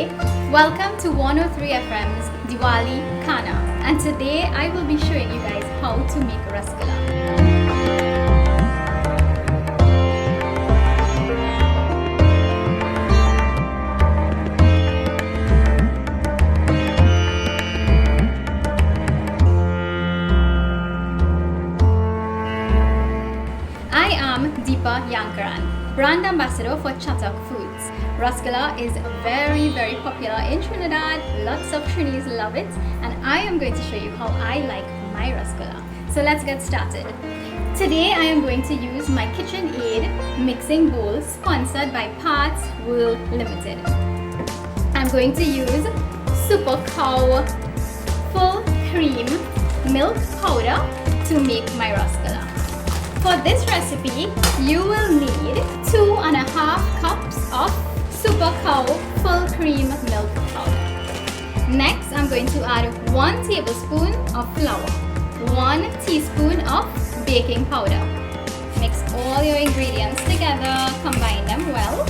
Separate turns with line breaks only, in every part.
Namaste. Welcome to 103 FM's Divali Khaana, and today I will be showing you guys how to make Rasgulla. I am Deepa Yankarran, brand ambassador for Chatak Foods. Rasgulla is very popular in Trinidad. Lots of Trinis love it, and I am going to show you how I like my Rasgulla. So let's get started. Today I am going to use my KitchenAid mixing bowl sponsored by Parts World Limited. I'm going to use Super Cow full cream milk powder to make my Rasgulla. For this recipe, you will need 2.5 cups of Super Cow full cream milk powder. Next, I'm going to add 1 tablespoon of flour, 1 teaspoon of baking powder. Mix all your ingredients together, combine them well.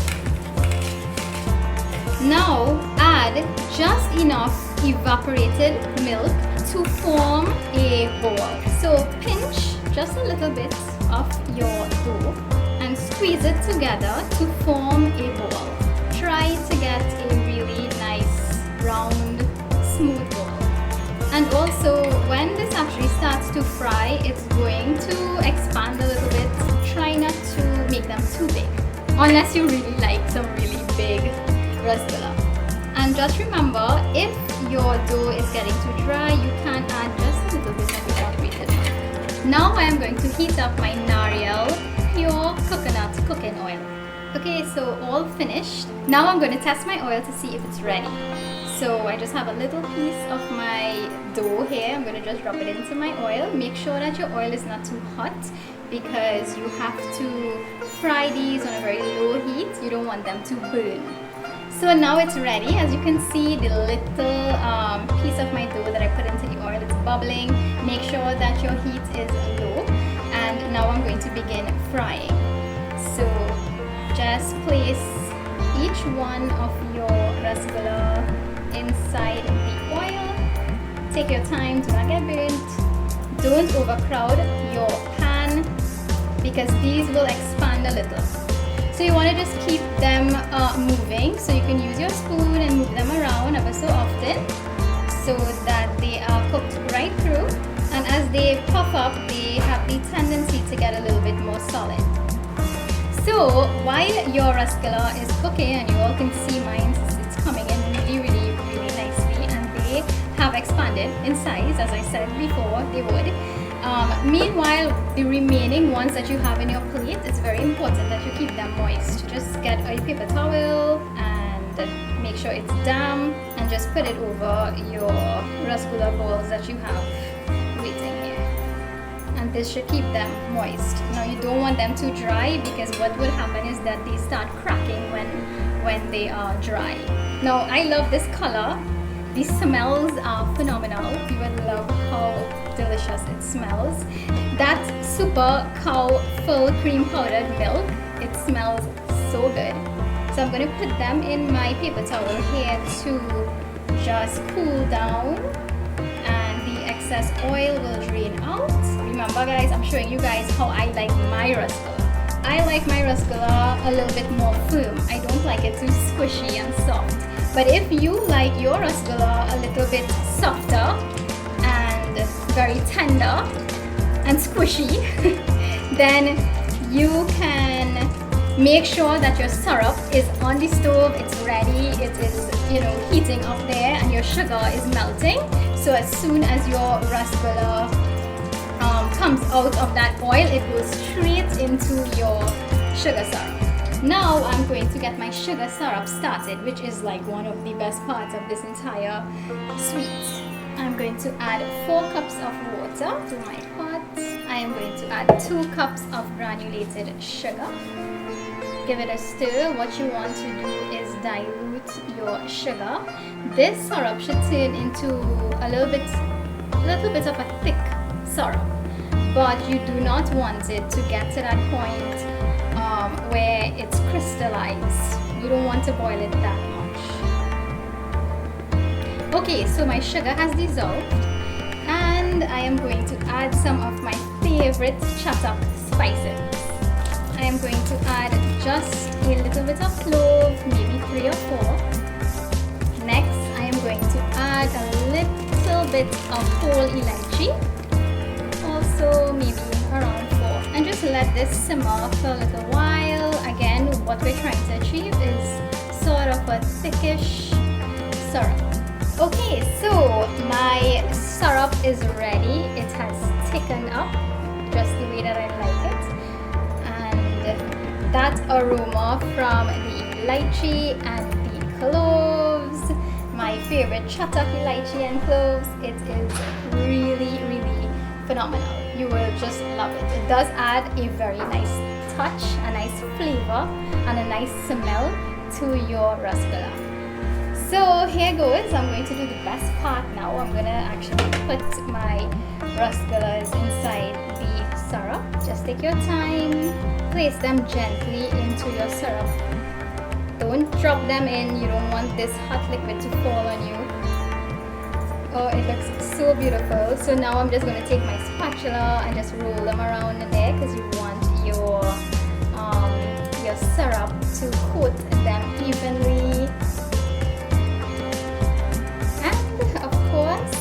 Now, add just enough evaporated milk to form a ball. So pinch just a little bit of your dough and squeeze it together to form a ball. Try to get a really nice round smooth ball. And also when this actually starts to fry, it's going to expand a little bit. Try not to make them too big unless you really like some really big Rasgulla. And just remember, if your dough is getting too dry, you can add just a little bit of evaporated milk. Now I am going to heat up my Nariyal pure coconut cooking oil. Okay, so all finished. Now I'm going to test my oil to see if it's ready. So I just have a little piece of my dough here. I'm going to just drop it into my oil. Make sure that your oil is not too hot because you have to fry these on a very low heat. You don't want them to burn. So now it's ready. As you can see, the little piece of my dough that I put into the oil is bubbling. Make sure that your heat is low. And now I'm going to begin frying. So just place each one of your Rasgulla inside the oil. Take your time, do not get burnt. Don't overcrowd your pan because these will expand a little. So you want to just keep them moving. So you can use your spoon and move them around ever so often so that they are cooked right through. And as they puff up, they have the tendency to get a little bit more solid. So while your Rasgulla is cooking, and you all can see mine, it's coming in really nicely, and they have expanded in size, as I said before they would. Meanwhile, the remaining ones that you have in your plate, it's very important that you keep them moist. Just get a paper towel and make sure it's damp, and just put it over your Rasgulla balls that you have waiting here. And this should keep them moist. Now you don't want them too dry because what will happen is that they start cracking when they are dry. Now I love this color. The smells are phenomenal. You would love how delicious it smells. That Super Cow full cream powdered milk, it smells so good. So I'm going to put them in my paper towel here to just cool down, and the excess oil will drain out. Remember guys, I'm showing you guys how I like my Rasgulla. I like my Rasgulla a little bit more firm. I don't like it too squishy and soft. But if you like your Rasgulla a little bit softer and very tender and squishy, then you can make sure that your syrup is on the stove, it's ready, it is, heating up there, and your sugar is melting. So as soon as your Rasgulla comes out of that oil, it goes straight into your sugar syrup. Now I'm going to get my sugar syrup started, which is like one of the best parts of this entire sweet. I'm going to add 4 cups of water to my pot. I am going to add 2 cups of granulated sugar. Give it a stir. What you want to do is dilute your sugar. This syrup should turn into a little bit of a thick syrup, but you do not want it to get to that point where it's crystallized. You don't want to boil it that much. Okay, so my sugar has dissolved and I am going to add some of my favorite chattak spices. I am going to add just a little bit of clove, maybe 3 or 4. Next, I am going to add a little bit of whole elaichi, also maybe around 4, and just let this simmer for a little while. Again, what we're trying to achieve is sort of a thickish syrup. Okay, so my syrup is ready. It has thickened up just the way that I like it. And that aroma from the elaichi and the cloves, my favorite chattak elaichi and cloves, it is really, really phenomenal. You will just love it. It does add a very nice touch, a nice flavor, and a nice smell to your rasgulla. So here goes. I'm going to do the best part now. I'm going to actually put my rasgullas inside the syrup. Just take your time. Place them gently into your syrup. Don't drop them in. You don't want this hot liquid to fall on you. Oh, it looks so beautiful. So now I'm just going to take my spatula and just roll them around in there, because you want your syrup to coat them evenly.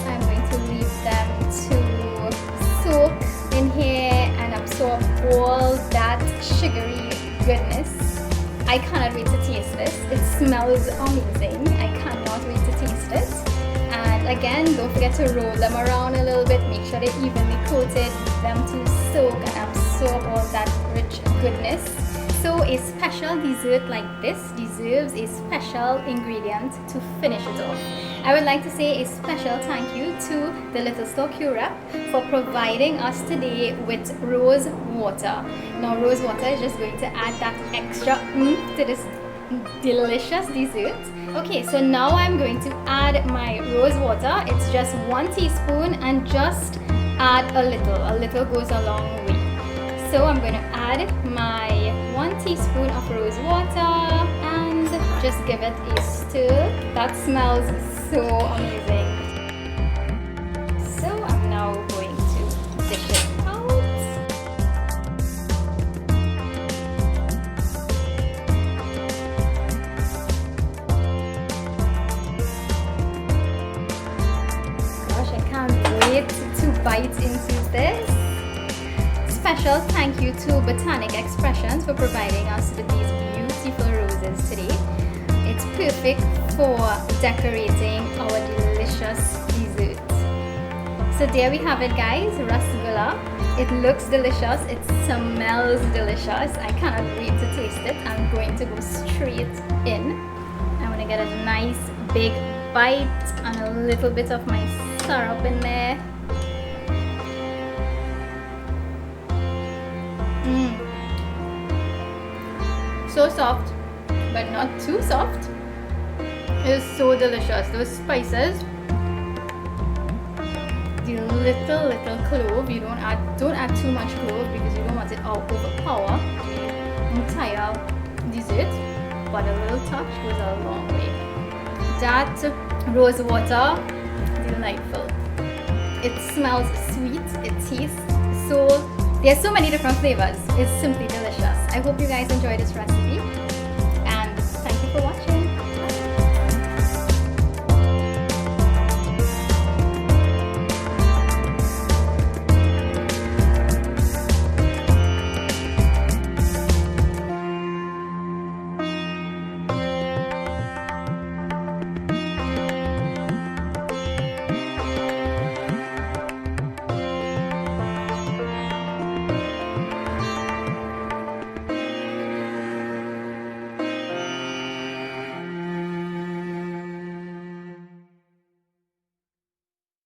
I'm going to leave them to soak in here and absorb all that sugary goodness. I cannot wait to taste this. It smells amazing. I cannot wait to taste it. And again, don't forget to roll them around a little bit. Make sure they're evenly coated. Leave them to soak and absorb all that rich goodness. So a special dessert like this deserves a special ingredient to finish it off. I would like to say a special thank you to the Little Store Q-Rep for providing us today with rose water. Now rose water is just going to add that extra to this delicious dessert. Okay, so now I'm going to add my rose water. It's just 1 teaspoon, and just add a little. A little goes a long way. So I'm going to add my 1 teaspoon of rose water and just give it a stir. That smells so amazing. So I'm now going to dish it out. Gosh, I can't wait to bite into this. Special thank you to Botanic Expressions for providing us with these beautiful roses today. It's perfect for decorating our delicious dessert. So there we have it, guys, rasgulla. It looks delicious, it smells delicious. I cannot wait to taste it. I'm going to go straight in. I'm going to get a nice big bite and a little bit of my syrup in there. So soft, but not too soft. It is so delicious. Those spices, the little clove. You don't add too much clove, because you don't want it to overpower the entire dessert. But a little touch goes a long way. That rose water, delightful. It smells sweet. It tastes so. There's so many different flavors. It's simply delicious. I hope you guys enjoyed this recipe.